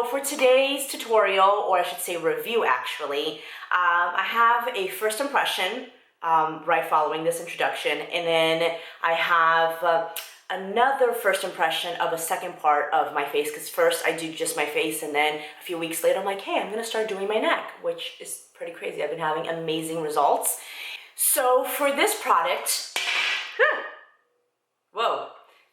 So for today's tutorial, or I should say review actually, I have a first impression right following this introduction, and then I have another first impression of a second part of my face, because first I do just my face, and then a few weeks later I'm like, hey, I'm gonna start doing my neck, which is pretty crazy. I've been having amazing results. So for this product, whoa,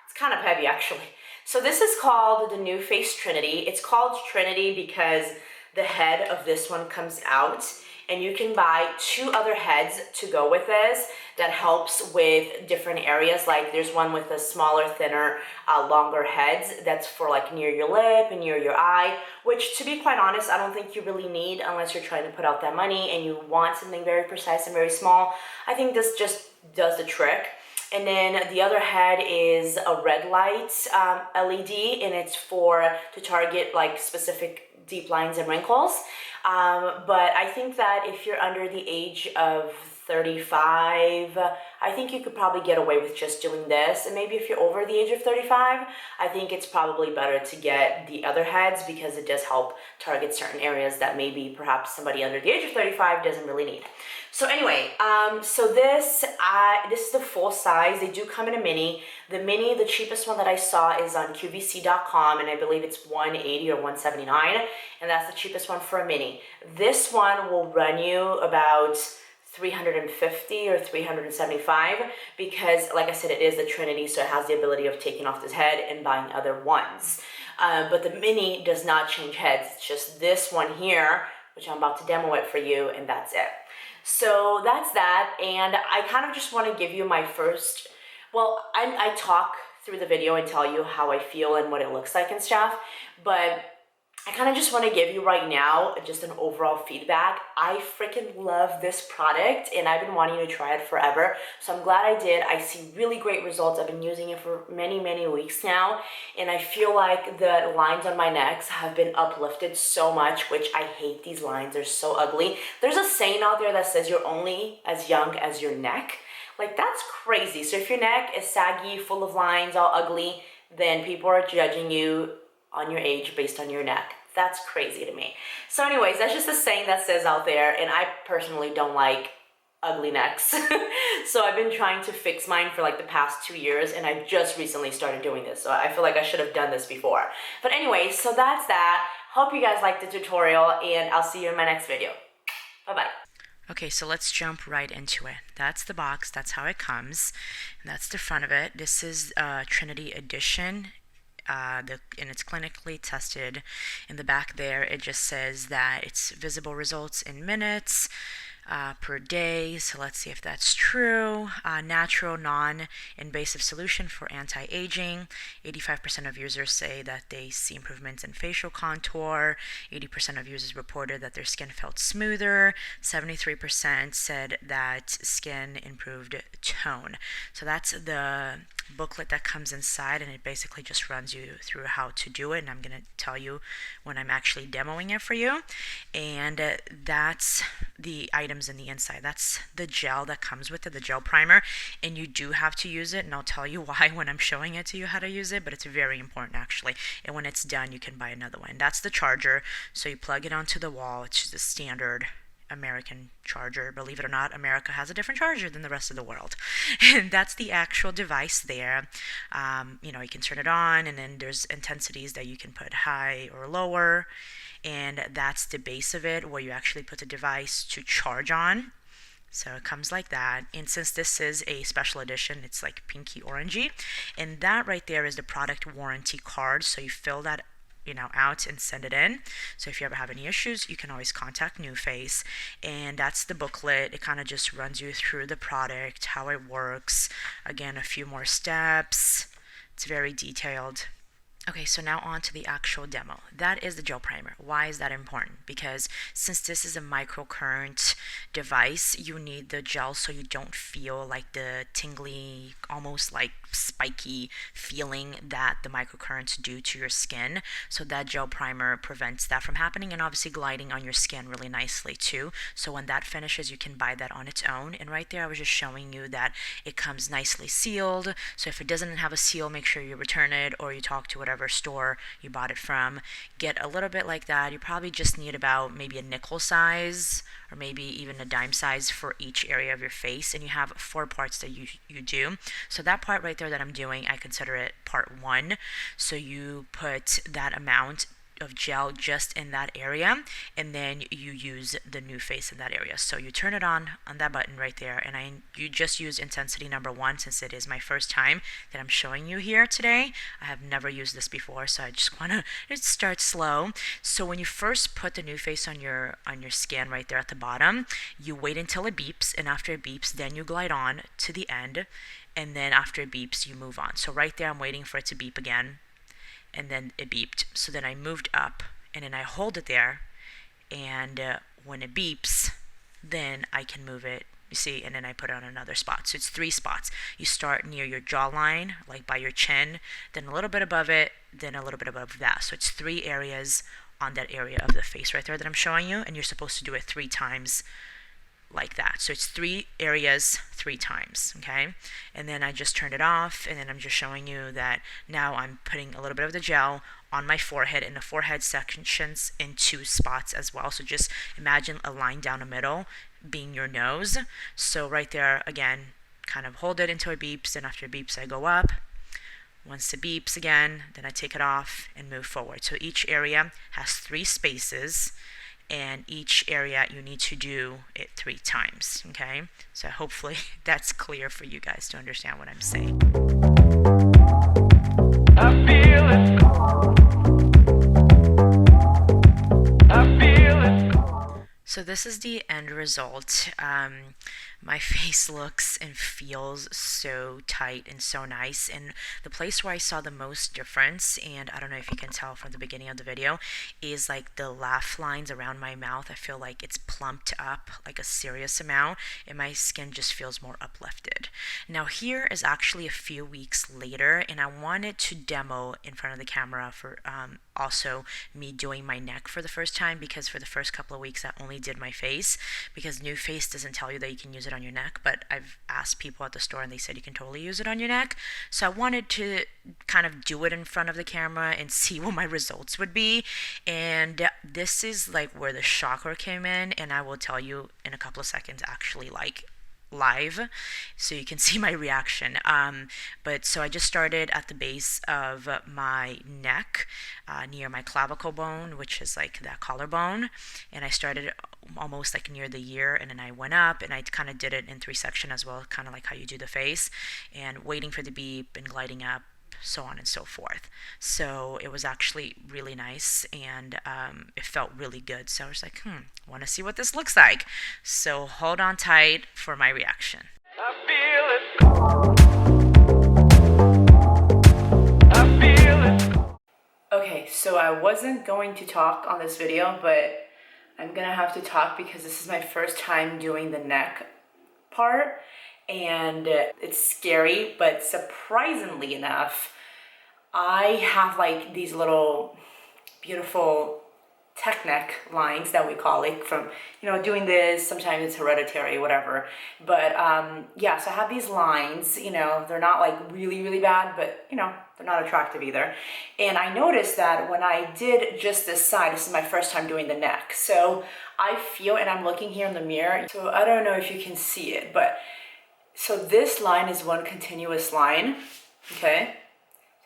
it's kind of heavy actually. So this is called the NuFace Trinity. It's called Trinity because the head of this one comes out, and you can buy two other heads to go with this that helps with different areas. Like there's one with a smaller, thinner, longer heads that's for like near your lip and near your eye, which to be quite honest, I don't think you really need unless you're trying to put out that money and you want something very precise and very small. I think this just does the trick. And then the other head is a red light LED, and it's to target like specific deep lines and wrinkles. But I think that if you're under the age of 35, I think you could probably get away with just doing this. And maybe if you're over the age of 35, I think it's probably better to get the other heads because it does help target certain areas that maybe perhaps somebody under the age of 35 doesn't really need. So anyway, so this is the full size. They do come in a mini. The mini, the cheapest one that I saw is on QVC.com, and I believe it's $180 or $179, and that's the cheapest one for a mini. This one will run you about $350 or $375 because, like I said, it is the Trinity, so it has the ability of taking off this head and buying other ones. But the mini does not change heads. It's just this one here, which I'm about to demo it for you, and that's it. So that's that, and I kind of just want to give you my first, well, I talk through the video and tell you how I feel and what it looks like and stuff, but I kind of just want to give you right now just an overall feedback. I freaking love this product, and I've been wanting to try it forever, so I'm glad I did. I see really great results. I've been using it for many, many weeks now, and I feel like the lines on my necks have been uplifted so much, which I hate these lines. They're so ugly. There's a saying out there that says you're only as young as your neck. Like, that's crazy. So if your neck is saggy, full of lines, all ugly, then people are judging you on your age based on your neck. That's crazy to me. So anyways, that's just a saying that says out there, and I personally don't like ugly necks. So I've been trying to fix mine for like the past 2 years, and I just recently started doing this, so I feel like I should have done this before. But anyways, so that's that. Hope you guys liked the tutorial, and I'll see you in my next video. Bye-bye. Okay, so let's jump right into it. That's the box, that's how it comes, and that's the front of it. This is Trinity Edition. And it's clinically tested. In the back there, it just says that it's visible results in minutes per day. So let's see if that's true. Natural, non-invasive solution for anti-aging. 85% of users say that they see improvements in facial contour. 80% of users reported that their skin felt smoother. 73% said that skin improved tone. So that's the booklet that comes inside, and it basically just runs you through how to do it, and I'm going to tell you when I'm actually demoing it for you. And that's the items in the inside. That's the gel that comes with it, the gel primer, and you do have to use it, and I'll tell you why when I'm showing it to you how to use it, but it's very important actually. And when it's done, you can buy another one. That's the charger, so you plug it onto the wall. It's just a standard American charger. Believe it or not, America has a different charger than the rest of the world. And that's the actual device there. You know, you can turn it on, and then there's intensities that you can put high or lower, and that's the base of it where you actually put the device to charge on. So it comes like that, and since this is a special edition, it's like pinky orangey, and that right there is the product warranty card. So you fill that out and send it in. So if you ever have any issues, you can always contact NuFace. And that's the booklet. It kind of just runs you through the product, how it works. Again, a few more steps. It's very detailed. Okay, so now on to the actual demo. That is the gel primer. Why is that important? Because since this is a microcurrent device, you need the gel so you don't feel like the tingly, almost like spiky feeling that the microcurrents do to your skin. So that gel primer prevents that from happening, and obviously gliding on your skin really nicely too. So when that finishes, you can buy that on its own. And right there I was just showing you that it comes nicely sealed. So if it doesn't have a seal, make sure you return it, or you talk to whatever store you bought it from. Get a little bit like that. You probably just need about maybe a nickel size or maybe even a dime size for each area of your face, and you have 4 parts that you do. So that part right there that I'm doing, I consider it part 1. So you put that amount of gel just in that area, and then you use the NuFace in that area. So you turn it on that button right there, and you just use intensity number 1, since it is my first time that I'm showing you here today. I have never used this before, so I just want to start slow. So when you first put the NuFace on your skin right there at the bottom, you wait until it beeps, and after it beeps, then you glide on to the end, and then after it beeps, you move on. So right there, I'm waiting for it to beep again, and then it beeped. So then I moved up, and then I hold it there, and when it beeps, then I can move it, you see, and then I put it on another spot. So it's 3 spots. You start near your jawline, like by your chin, then a little bit above it, then a little bit above that. So it's 3 areas on that area of the face right there that I'm showing you, and you're supposed to do it 3 times like that. So it's 3 areas 3 times, okay? And then I just turned it off, and then I'm just showing you that now I'm putting a little bit of the gel on my forehead, and the forehead sections in 2 spots as well. So just imagine a line down the middle being your nose. So right there, again, kind of hold it until it beeps, and after it beeps, I go up. Once it beeps again, then I take it off and move forward. So each area has 3 spaces, and each area you need to do it 3 times, okay? So hopefully that's clear for you guys to understand what I'm saying. I feel it. I feel it. So this is the end result. My face looks and feels so tight and so nice, and the place where I saw the most difference, and I don't know if you can tell from the beginning of the video, is like the laugh lines around my mouth. I feel like it's plumped up like a serious amount, and my skin just feels more uplifted. Now here is actually a few weeks later, and I wanted to demo in front of the camera for also me doing my neck for the first time, because for the first couple of weeks I only did my face, because NuFace doesn't tell you that you can use it on your neck, but I've asked people at the store and they said you can totally use it on your neck. So I wanted to kind of do it in front of the camera and see what my results would be, and this is like where the shocker came in, and I will tell you in a couple of seconds actually, like live, so you can see my reaction. But so I just started at the base of my neck, near my clavicle bone, which is like that collarbone, and I started almost like near the ear, and then I went up, and I kind of did it in 3 sections as well, kind of like how you do the face, and waiting for the beep and gliding up, so on and so forth. So it was actually really nice, and it felt really good. So I was like, want to see what this looks like. So hold on tight for my reaction. I feel it. I feel it. Okay, so I wasn't going to talk on this video, but I'm gonna have to talk because this is my first time doing the neck part, and it's scary, but surprisingly enough, I have like these little beautiful tech neck lines that we call it from, doing this. Sometimes it's hereditary, whatever. But yeah, so I have these lines, they're not like really, really bad, but they're not attractive either. And I noticed that when I did just this side, this is my first time doing the neck. So I feel, and I'm looking here in the mirror, so I don't know if you can see it, but so this line is one continuous line, okay?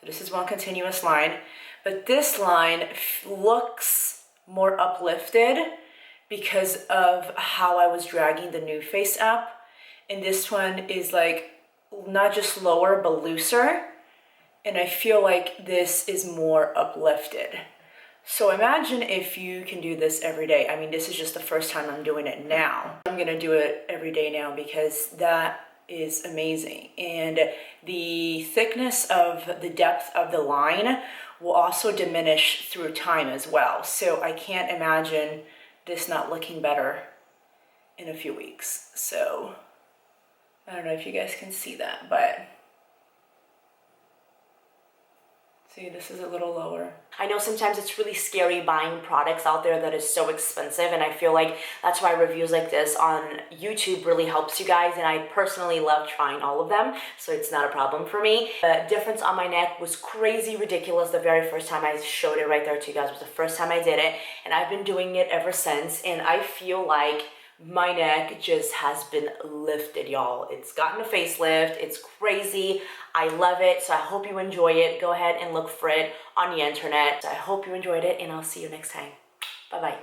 So this is one continuous line, but this line looks more uplifted because of how I was dragging the NuFace up. And this one is like not just lower, but looser. And I feel like this is more uplifted. So imagine if you can do this every day. I mean, this is just the first time I'm doing it now. I'm gonna do it every day now because that is amazing. And the thickness of the depth of the line will also diminish through time as well. So I can't imagine this not looking better in a few weeks. So I don't know if you guys can see that, but See, this is a little lower. I know sometimes it's really scary buying products out there that is so expensive, and I feel like that's why reviews like this on YouTube really helps you guys, and I personally love trying all of them, so it's not a problem for me. The difference on my neck was crazy ridiculous the very first time I showed it right there to you guys. It was the first time I did it, and I've been doing it ever since, and I feel like my neck just has been lifted, y'all. It's gotten a facelift. It's crazy. I love it. So I hope you enjoy it. Go ahead and look for it on the internet. I hope you enjoyed it, and I'll see you next time. Bye-bye.